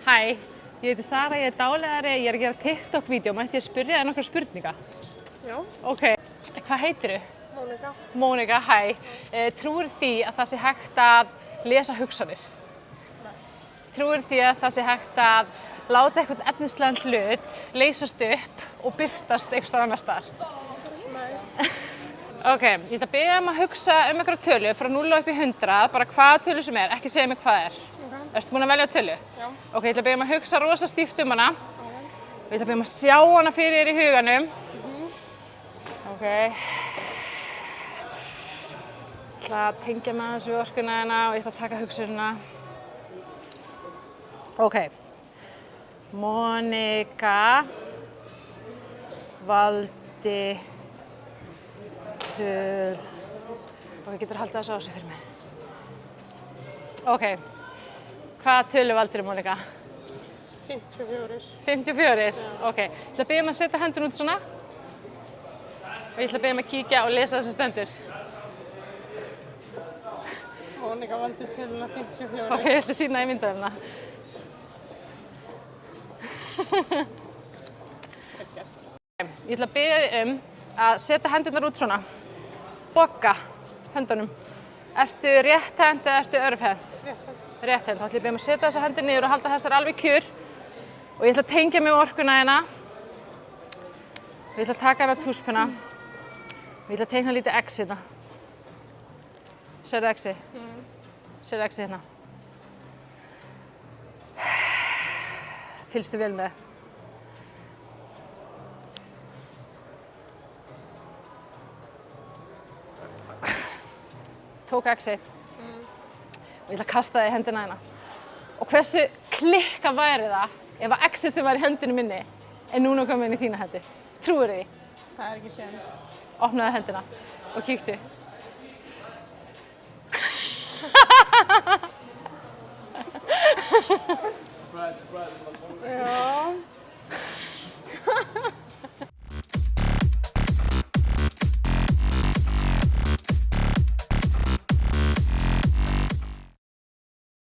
Hæ, ég heiti Sara, ég dáleiðari, ég að gera TikTok-vídeó. Mætti ég spyrja þér nokkrar spurninga? Já. Ok, hvað heitirðu? Mónika. Mónika, hæ. Trúir því að það sé hægt að lesa hugsanir? Nei. Trúir því að það sé hægt að láta eitthvað efnislegan hlut leysast upp og birtast einhverstaðar annars staðar? Nei. Ok, ég ætla að biðja að hugsa einhverja tölu frá 0 upp í 100, bara hvaða tölu sem ekki segja mig hvað Okay. Ertu búin að velja tölu? Já. Ok, ég ætla að biðja að hugsa rosa stíft hana. Okay. Og ég ætla að biðja að sjá hana fyrir þér í huganum. Ok. Ég ætla að tengja mig aðeins við orkuna hérna og ég ætla að taka hugsunina. Ok. Mónika valdi töl. Ok, getur haldið þessu á sig fyrir mig. Ok. Hvaða tölu valdirðu, Mónika? 54. 54? Ok. Ég ætla að biðja að setja hendurna út svona. Og ég ætla að biðja að kíkja og lesa þessi stendur. Mónika valdi töluna 54. Ok, ég ætla að sýna í myndavélina. Vel gert. Ég ætla að biðja þig að setja hendurnar út svona. Boka höndunum. Ertu rétthent eða ertu örvhent? Rétthent. Rétthent. Þá ætla ég að biðja að setja þessa hendur niður og halda þessar alveg kjur. Og ég ætla að tengja mig orkuna hérna. Og ég ætla að taka hérna túspuna. Og ég ætla að teikna lítið X hérna. Sérðu X-i? Sérðu X-i hérna? Fylgstu vel með. Tók X-i. Og ég ætla að kasta það í hendina hérna. Og hversu klikka væri það ef að X-i sem var í hendinu minni er núna komið inn í þína hendi? Trúir því? Það er ekki séns. Opnaðu hendina og kíktu. Já.